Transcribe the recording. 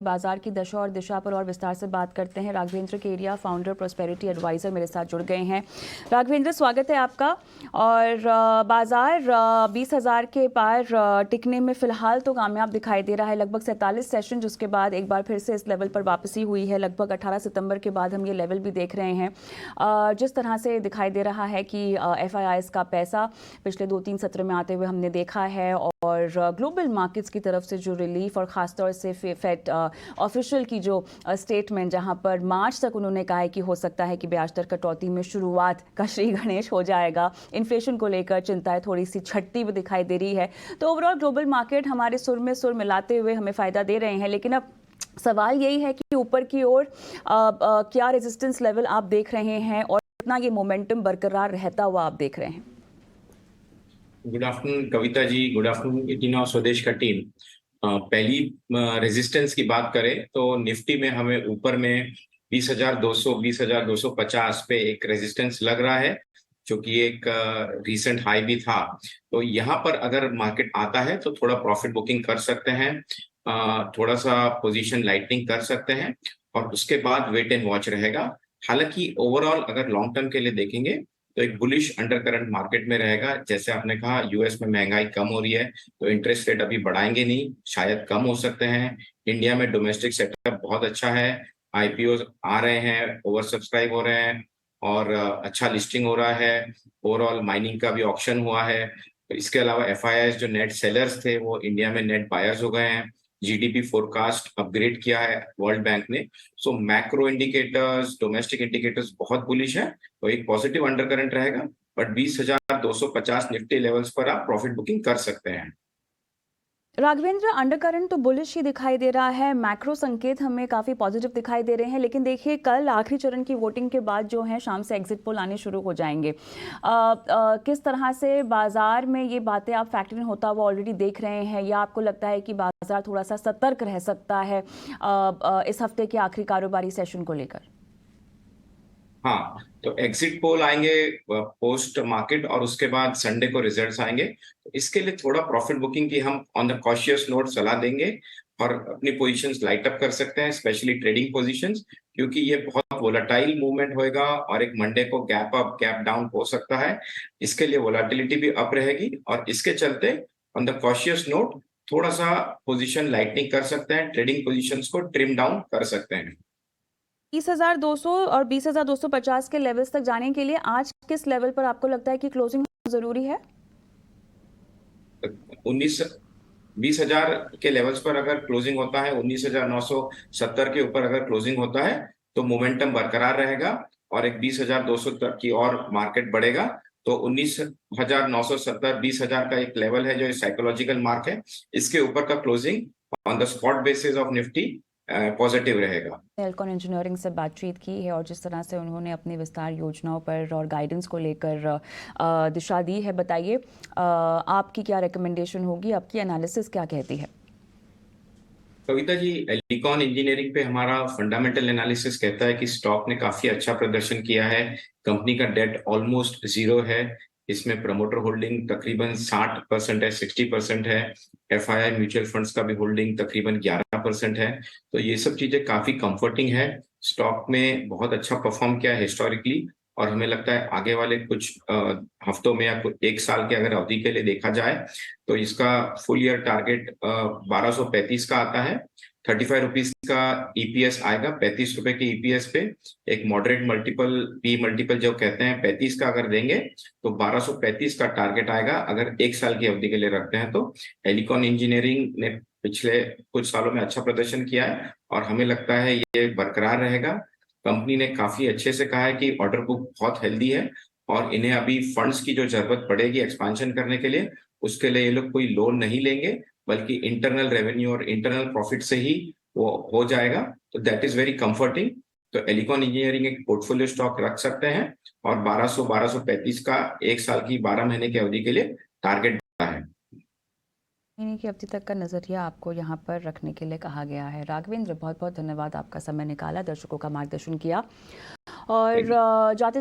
बाजार की दशा और दिशा पर और विस्तार से बात करते हैं। राघवेंद्र केरिया, फाउंडर प्रोस्पेरिटी एडवाइज़र, मेरे साथ जुड़ गए हैं। राघवेंद्र, स्वागत है आपका। और बाजार 20,000 के पार टिकने में फ़िलहाल तो कामयाब दिखाई दे रहा है। लगभग 47 सेशन, जिसके बाद एक बार फिर से इस लेवल पर वापसी हुई है। लगभग 18 सितंबर के बाद हम ये लेवल भी देख रहे हैं। जिस तरह से दिखाई दे रहा है कि FIIs का पैसा पिछले 2-3 सत्र में आते हुए हमने देखा है, और ग्लोबल मार्केट्स की तरफ से जो रिलीफ और ख़ासतौर से फेड ऑफिशियल की जो स्टेटमेंट, जहां पर मार्च तक उन्होंने कहा है कि हो सकता है कि ब्याज दर कटौती में शुरुआत का श्री गणेश हो जाएगा। इन्फ्लेशन को लेकर चिंताएं थोड़ी सी छटती हुई दिखाई दे रही है। तो ओवरऑल ग्लोबल मार्केट हमारे सुर में सुर मिलाते हुए हमें फ़ायदा दे रहे हैं। लेकिन अब सवाल यही है कि ऊपर की ओर क्या रेजिस्टेंस लेवल आप देख रहे हैं और कितना ये मोमेंटम बरकरार रहता हुआ आप देख रहे हैं? Good afternoon Kavita ji, good afternoon इटिना स्वदेश का टीम। पहली रेजिस्टेंस की बात करें तो निफ्टी में हमें ऊपर में 20,200 20,250 पे एक रेजिस्टेंस लग रहा है, जो कि एक रीसेंट हाई भी था। तो यहाँ पर अगर मार्केट आता है तो थोड़ा प्रॉफिट बुकिंग कर सकते हैं, थोड़ा सा पोजीशन लाइटनिंग कर सकते हैं, और उसके बाद वेट एंड वॉच रहेगा। हालांकि ओवरऑल अगर लॉन्ग टर्म के लिए देखेंगे तो एक बुलिश अंडर करंट मार्केट में रहेगा। जैसे आपने कहा, यूएस में महंगाई कम हो रही है तो इंटरेस्ट रेट अभी बढ़ाएंगे नहीं, शायद कम हो सकते हैं। इंडिया में डोमेस्टिक सेटअप बहुत अच्छा है, आईपीओ आ रहे हैं, ओवर सब्सक्राइब हो रहे हैं, और अच्छा लिस्टिंग हो रहा है। ओवरऑल माइनिंग का भी ऑप्शन हुआ है। तो इसके अलावा एफआईआई जो नेट सेलर्स थे वो इंडिया में नेट बायर्स हो गए हैं। जीडीपी फोरकास्ट अपग्रेड किया है वर्ल्ड बैंक ने। सो मैक्रो इंडिकेटर्स, डोमेस्टिक इंडिकेटर्स बहुत बुलिश है, तो एक पॉजिटिव अंडर करंट रहेगा। बट 20,250 निफ्टी लेवल्स पर आप प्रॉफिट बुकिंग कर सकते हैं। राघवेंद्र, अंडरकरंट तो बुलिश ही दिखाई दे रहा है, मैक्रो संकेत हमें काफ़ी पॉजिटिव दिखाई दे रहे हैं। लेकिन देखिए, कल आखिरी चरण की वोटिंग के बाद जो है शाम से एग्जिट पोल आने शुरू हो जाएंगे। किस तरह से बाजार में ये बातें आप फैक्टर इन होता हुआ ऑलरेडी देख रहे हैं, या आपको लगता है कि बाजार थोड़ा सा सतर्क रह सकता है इस हफ्ते के आखिरी कारोबारी सेशन को लेकर? हाँ, तो एग्जिट पोल आएंगे पोस्ट मार्केट, और उसके बाद संडे को रिजल्ट्स आएंगे। तो इसके लिए थोड़ा प्रॉफिट बुकिंग की हम ऑन द कॉशियस नोट सलाह देंगे, और अपनी पोजीशंस लाइट अप कर सकते हैं, स्पेशली ट्रेडिंग पोजीशंस, क्योंकि ये बहुत वोलेटाइल मूवमेंट होएगा और एक मंडे को गैप अप गैप डाउन हो सकता है। इसके लिए वोलेटिलिटी भी अप रहेगी, और इसके चलते ऑन द कॉशियस नोट थोड़ा सा पोजीशन लाइटनिंग कर सकते हैं, ट्रेडिंग पोजीशंस को ट्रिम डाउन कर सकते हैं। 20,200 और 20,250 के लेवल्स तक जाने के लिए आज किस लेवल पर आपको लगता है कि क्लोजिंग जरूरी है? 20,000 के लेवल्स पर अगर क्लोजिंग होता है, 19,970 के ऊपर अगर क्लोजिंग होता है, तो मोमेंटम बरकरार रहेगा और एक 20,200 तक की और मार्केट बढ़ेगा। तो 19,970 20,000 का एक लेवल है जो साइकोलॉजिकल मार्क है। इसके ऊपर का closing on the spot basis of Nifty positive रहेगा। एल्कॉन इंजीनियरिंग से बातचीत की है, और जिस तरह से उन्होंने अपनी विस्तार योजनाओं पर और गाइडेंस को लेकर दिशा दी है, बताइए आपकी क्या रिकमेंडेशन होगी, आपकी एनालिसिस क्या कहती है? कविता जी, एलिकॉन इंजीनियरिंग पे हमारा फंडामेंटल एनालिसिस कहता है कि स्टॉक ने काफी अच्छा प्रदर्शन किया है। कंपनी का डेट ऑलमोस्ट जीरो है। इसमें प्रमोटर होल्डिंग तकरीबन 60% है, 60% है। एफआईआई म्यूचुअल फंड्स का भी होल्डिंग तकरीबन 11% है। तो ये सब चीजें काफी कंफर्टिंग है। स्टॉक में बहुत अच्छा परफॉर्म किया है हिस्टोरिकली, और हमें लगता है आगे वाले कुछ हफ्तों में या एक साल के अगर अवधि के लिए देखा जाए तो इसका फुल ईयर टारगेट 1235 का आता है। 35 रुपीज का ईपीएस आएगा, 35 रुपए के ईपीएस पे एक मॉडरेट मल्टीपल, पी मल्टीपल जो कहते हैं 35 का अगर देंगे तो 1235 का टारगेट आएगा अगर एक साल की अवधि के लिए रखते हैं तो। एलिकॉन इंजीनियरिंग ने पिछले कुछ सालों में अच्छा प्रदर्शन किया है, और हमें लगता है ये बरकरार रहेगा। कंपनी ने काफी अच्छे से कहा है कि ऑर्डर बुक बहुत हेल्दी है, और इन्हें अभी फंड्स की जो जरूरत पड़ेगी एक्सपांशन करने के लिए, उसके लिए ये लोग कोई लोन नहीं लेंगे, बल्कि इंटरनल रेवेन्यू और इंटरनल प्रॉफिट से ही वो हो जाएगा। तो दैट इज वेरी कंफर्टिंग। तो एलिकॉन इंजीनियरिंग एक पोर्टफोलियो स्टॉक रख सकते हैं, और 1235 का एक साल की 12 महीने की अवधि के लिए टारगेट है। महीने की अवधि तक का नजरिया आपको यहाँ पर रखने के लिए कहा गया है। राघवेंद्र, बहुत बहुत धन्यवाद, आपका समय निकाला, दर्शकों का मार्गदर्शन किया, और जाते जाते